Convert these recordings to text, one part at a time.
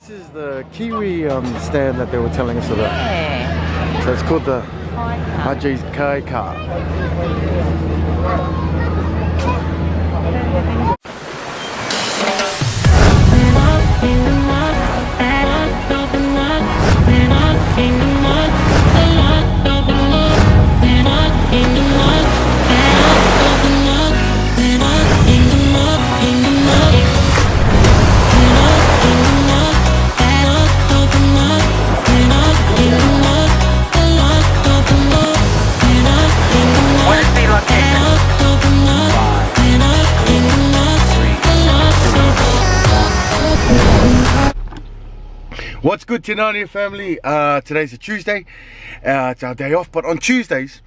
This is the kiwi stand that they were telling us about. Yeah. So it's called the Ajay's Kai Car. What's good, Tinania family? Today's a Tuesday. It's our day off, but on Tuesdays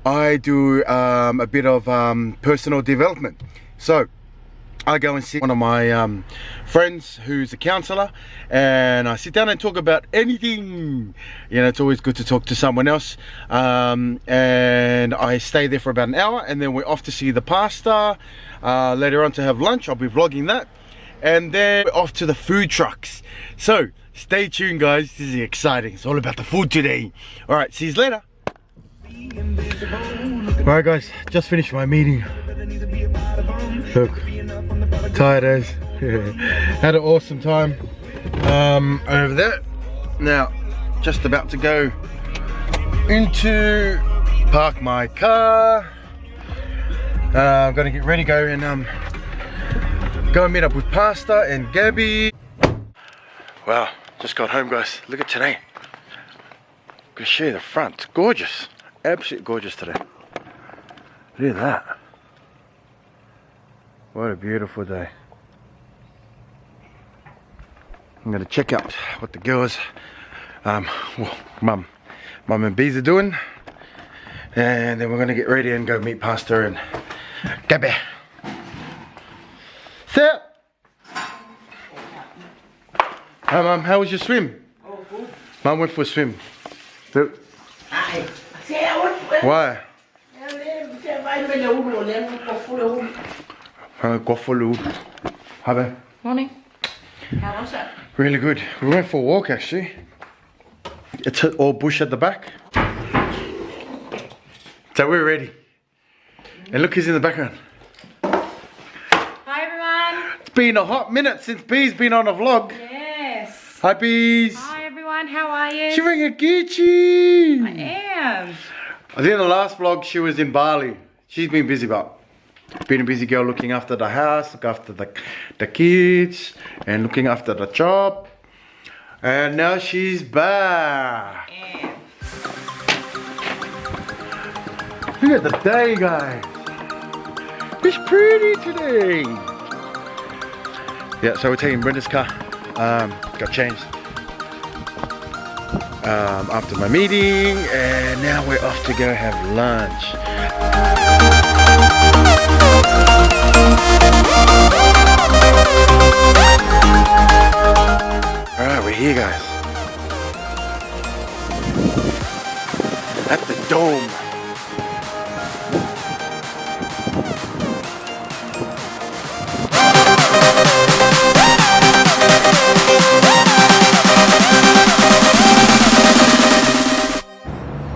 I do a bit of personal development. So I go and see one of my friends who's a counselor, and I sit down and talk about anything. You know, it's always good to talk to someone else. And I stay there for about an hour, and then we're off to see the pastor. Later on to have lunch. I'll be vlogging that, and then we're off to the food trucks. So stay tuned, guys. This is exciting. It's all about the food today. All right, see you later. All right, guys, just finished my meeting. Look, tired as. Had an awesome time over there. Now, just about to go into park my car. I'm gonna get ready, go and meet up with Pastor and Gabby. Wow, just got home, guys. Look at today. I'm gonna show you the front. It's gorgeous, absolutely gorgeous today. Look at that. What a beautiful day. I'm gonna check out what the girls, well, mum and Bees are doing, and then we're gonna get ready and go meet Pastor and Gabby. Sit. Hi, Mum, how was your swim? Oh, good. Mum went for a swim. Why? Morning. How was it? Really good. We went for a walk, actually. It's all bush at the back. So we're ready. And look who's in the background. Hi, everyone. It's been a hot minute since Bee's been on a vlog. Yes. Hi, Bees. Hi, everyone. How are you? She's wearing a Gucci. I am. I think in the last vlog she was in Bali. She's been busy, but been a busy girl looking after the house, look after the kids, and looking after the job. And now she's back. Yeah. Look at the day, guys. It's pretty today. Yeah, so we're taking Brenda's car. Got changed after my meeting, and now we're off to go have lunch. Alright, we're here, guys. At the dome.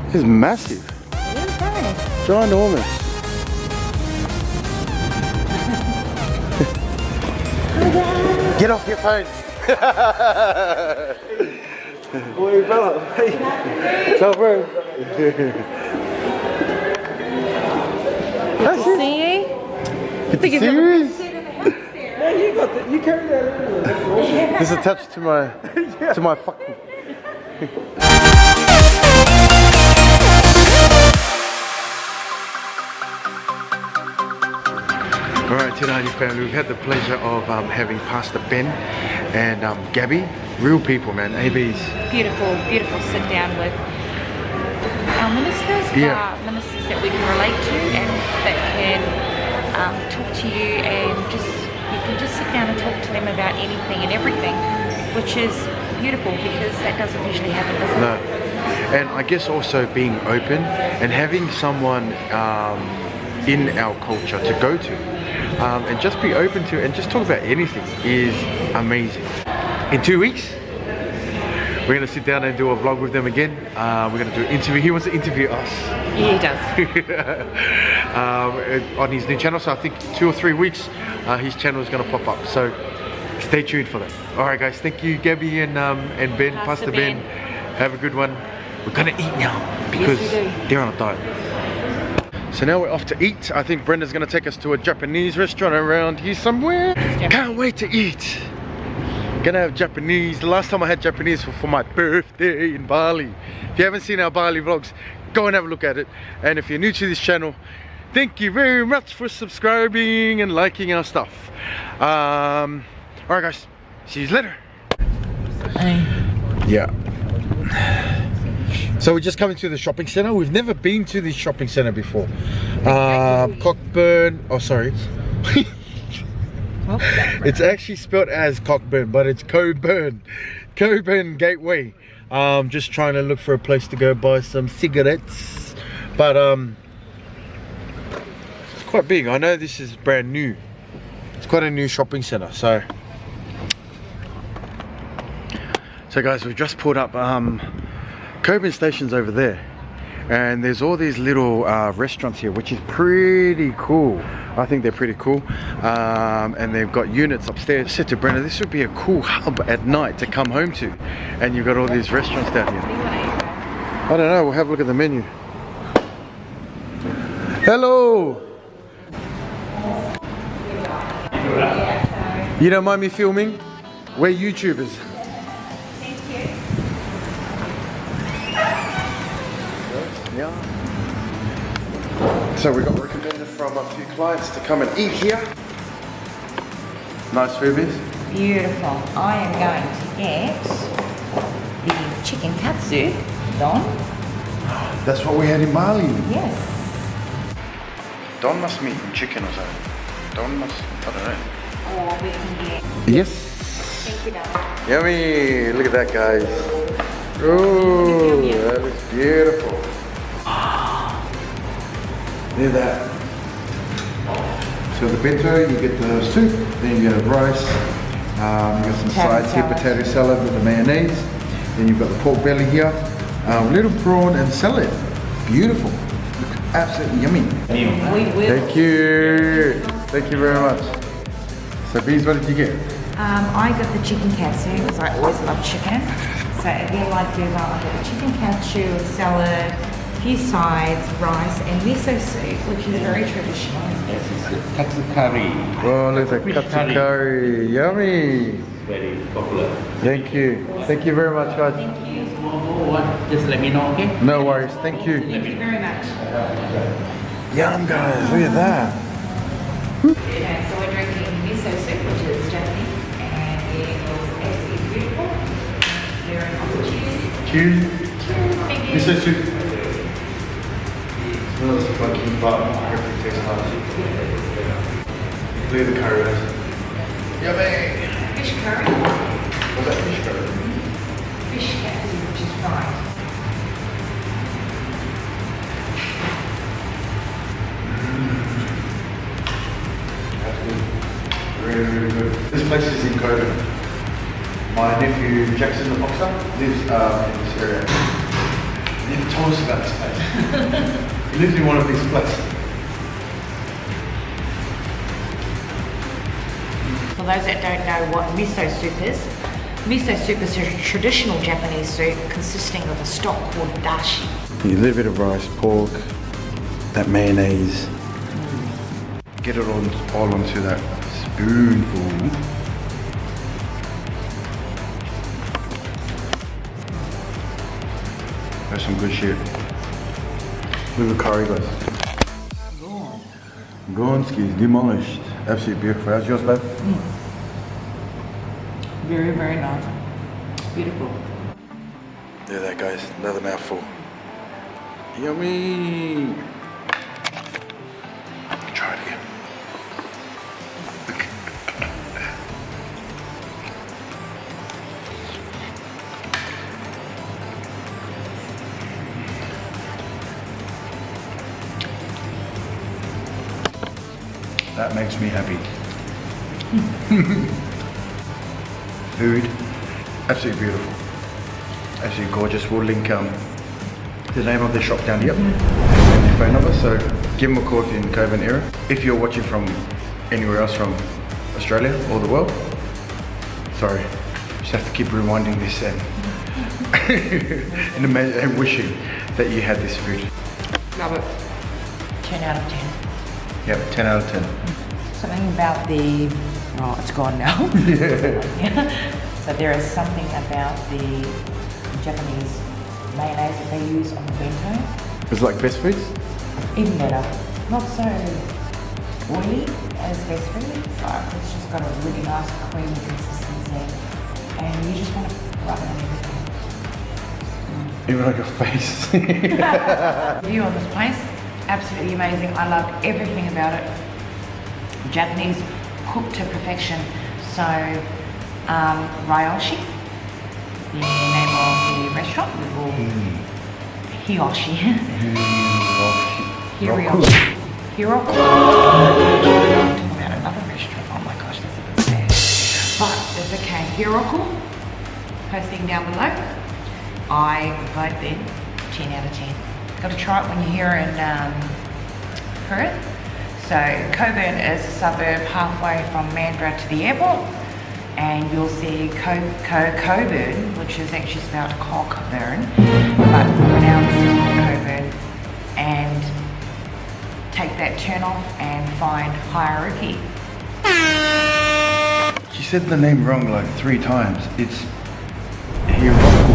This is massive. Okay. Ginormous. Get off your phone. Oi, Bella. Hey. So, bro. Good to see you. Serious? Yeah, you carry that in. This is attached to my fucking. Alright, Tinania family, we've had the pleasure of having Pastor Ben and Gabby. Real people, man, ABs. Beautiful, beautiful sit down with our ministers, ministers that we can relate to and that can talk to you, and you can just sit down and talk to them about anything and everything, which is beautiful because that doesn't usually happen, does it? No. And I guess also being open and having someone in our culture to go to and just be open to and just talk about anything is amazing. in 2 weeks. We're going to sit down and do a vlog with them again. We're going to do an interview. He wants to interview us. Yeah, he does. On his new channel. So I think 2 or 3 weeks, his channel is going to pop up. So stay tuned for that. All right, guys. Thank you, Gabby and Ben, Pastor Ben. Have a good one. We're going to eat now because they're on a diet. So now we're off to eat. I think Brenda's going to take us to a Japanese restaurant around here somewhere. Can't wait to eat. Gonna have Japanese. The last time I had Japanese for my birthday in Bali. If you haven't seen our Bali vlogs, go and have a look at it. And if you're new to this channel, thank you very much for subscribing and liking our stuff. Alright guys, see you later. Yeah. So we're just coming to the shopping center. We've never been to this shopping center before. Cockburn, oh sorry. It's actually spelled as Cockburn, but it's Coburn Gateway. Just trying to look for a place to go buy some cigarettes, but it's quite big. I know this is brand new. It's quite a new shopping center. So guys, we've just pulled up. Coburn Station's over there, and there's all these little restaurants here, which is pretty cool. I think they're pretty cool, and they've got units upstairs. I said to Brenda, this would be a cool hub at night to come home to, and you've got all these restaurants down here. I don't know, we'll have a look at the menu. Hello! You don't mind me filming? We're YouTubers. Yeah. So we got recommended from a few clients to come and eat here. Nice food, miss. Beautiful. I am going to get the chicken katsu, Don. That's what we had in Bali. Yes. Don must mean chicken or something. Don must, I don't know. Or we can get... Yes. Thank you, Don. Yummy. Look at that, guys. Oh, that is beautiful. Look at that. So the bento, you get the soup, then you get rice, you got some sides here, potato salad with the mayonnaise, then you've got the pork belly here, little prawn and salad. Beautiful. Absolutely yummy. Thank you. Thank you very much. So Bees, what did you get? I got the chicken katsu because I always love chicken. So again, like you, I got the chicken katsu, salad, few sides, rice and miso soup, which is very traditional. This is katsu curry. Oh, look at that katsu curry. Yummy. Very popular. Thank you. Thank you very much, guys. Thank you. What? Just let me know, okay? No worries. Thank you. Thank you very much. Yum, guys. Look at that. Okay, so we're drinking miso soup, which is Japanese, and it was absolutely beautiful. Very cheers. Cheers. Cheers. Thank you. Miso soup. Smells fucking butter. Everything tastes nice. Look at the curry, guys. Yummy. Fish curry. What's that fish curry? Fish katsu, which is fried. That's good. Really, really good. This place is in Coburn. My nephew Jackson the boxer lives in this area. He never told us about this place. He lives in one of these places. For those that don't know what miso soup is a traditional Japanese soup consisting of a stock called dashi. A little bit of rice, pork, that mayonnaise. Get it all onto that spoonful. That's some good shit. Look at the curry, guys. Gonski's demolished. Absolutely beautiful. How's yours, babe? Very, very nice. Beautiful. There that, guys. Another mouthful. Yummy. Try it again. That makes me happy. Food Absolutely beautiful. Absolutely gorgeous. We'll link the name of the shop down here and their phone number. So give them a call if you're in the Coburn area. If you're watching from anywhere else from Australia or the world, sorry, just have to keep rewinding this and and wishing that you had this food. Love it. 10 out of 10. Yep, 10 out of 10. Something about the, oh, it's gone now. Yeah. So there is something about the Japanese mayonnaise that they use on the bentos. It's like best foods? Even better. Not so oily as best food, but it's just got a really nice creamy consistency. And you just want to rub it on everything. Even on your face. View on this place, absolutely amazing. I love everything about it. Japanese cooked to perfection. So, Ryoshi, the name of the restaurant, we will Hiyoshi. Hiroshi. Talking about another restaurant. Oh my gosh, that's a bit sad. But it's okay. Hiroku, posting down below. I vote them 10 out of 10. Got to try it when you're here in Perth. So Coburn is a suburb halfway from Mandurah to the airport, and you'll see Coburn, which is actually spelled Cockburn, but pronounced Coburn, and take that turn off and find Haruki. She said the name wrong like 3 times. It's Hiroku.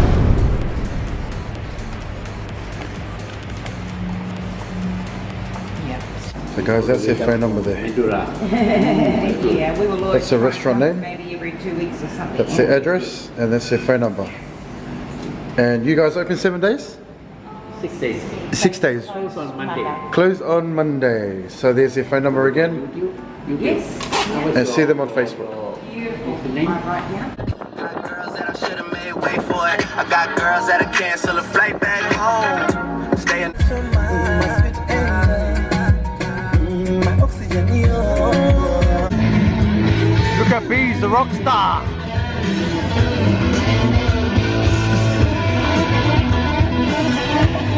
So guys, that's their phone number there. Yeah, we will always. That's the restaurant name. Maybe every 2 weeks or something. That's their address and that's their phone number. And you guys open 7 days? 6 days. 6 days. Close on Monday. Close on Monday. So there's their phone number again. Yes. And see them on Facebook. What's the name? Right here. Got girls that I should have made way for it. I got girls that'll cancel a flight back home. Stay in Look at Bees, the rock star.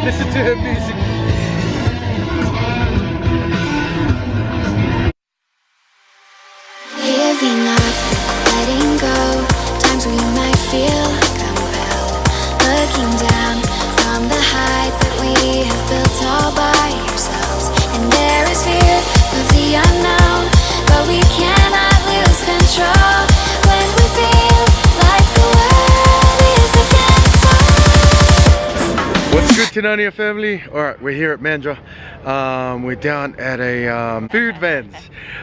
Listen to her music. Giving up, letting go. Times we might feel compelled. Looking down from the heights that we have built all by ourselves. And there is fear of the unknown, but we cannot lose control when we feel like the world is against us. What's good, Tinania family? Alright, we're here at Mandurah. We're down at a food vans.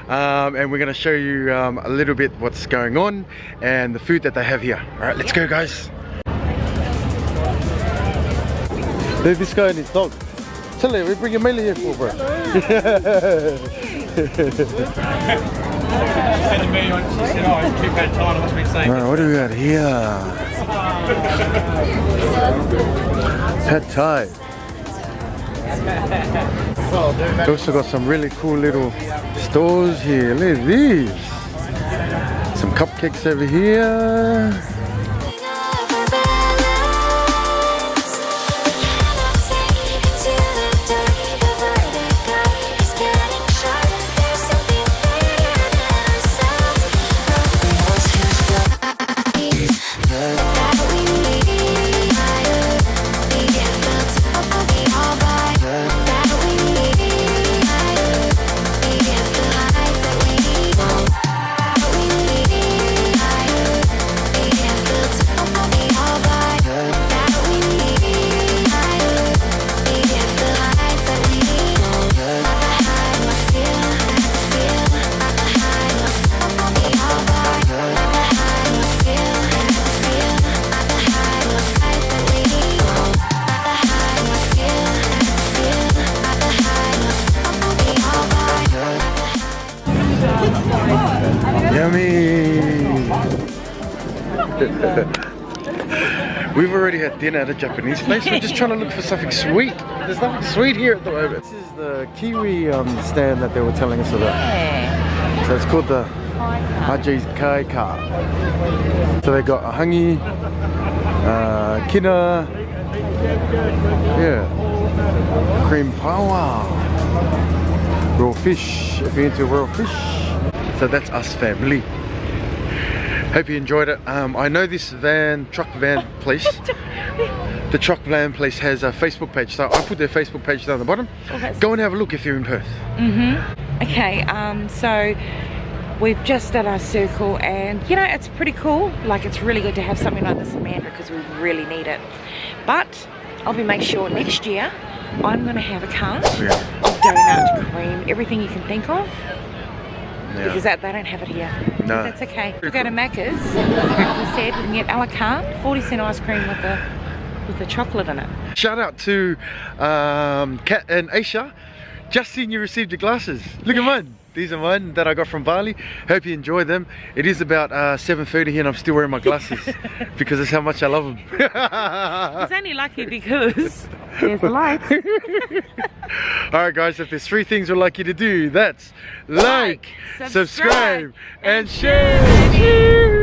And we're going to show you a little bit what's going on and the food that they have here. Alright, let's go guys. There's this guy and his dog. Tell him, we bring your Amelia here for, bro. She said to me, she said, oh, it's too bad time, I must be saying. Alright, what do we got here? Pad Thai. We also got some really cool little stores here. Look at these. Some cupcakes over here. We've already had dinner at a Japanese place. We're just trying to look for something sweet. There's nothing sweet here at the moment. This is the kiwi stand that they were telling us about. So it's called the Haji's Kai Ka. So they got a hangi, kina, yeah, cream power, raw fish, if you're into raw fish. So that's us family. Hope you enjoyed it. I know this truck van place, the truck van place has a Facebook page, so I'll put their Facebook page down the bottom. Go and have a look if you're in Perth. Okay, so we've just done our circle, and you know, it's pretty cool. Like, it's really good to have something like this in Mandurah because we really need it. But I'll make sure next year I'm going to have a cart of donut, cream, everything you can think of. Because they don't have it here. No. That's okay. We'll go to Macca's. We said we can get a la carte, 40-cent ice cream with the chocolate in it. Shout out to Kat and Aisha. Just seen you received your glasses. Look at mine. These are mine that I got from Bali. Hope you enjoy them. It is about 7:30 here and I'm still wearing my glasses because that's how much I love them. It's only lucky because there's the lights. Alright guys, if there's 3 things we'd like you to do, that's like, subscribe and share.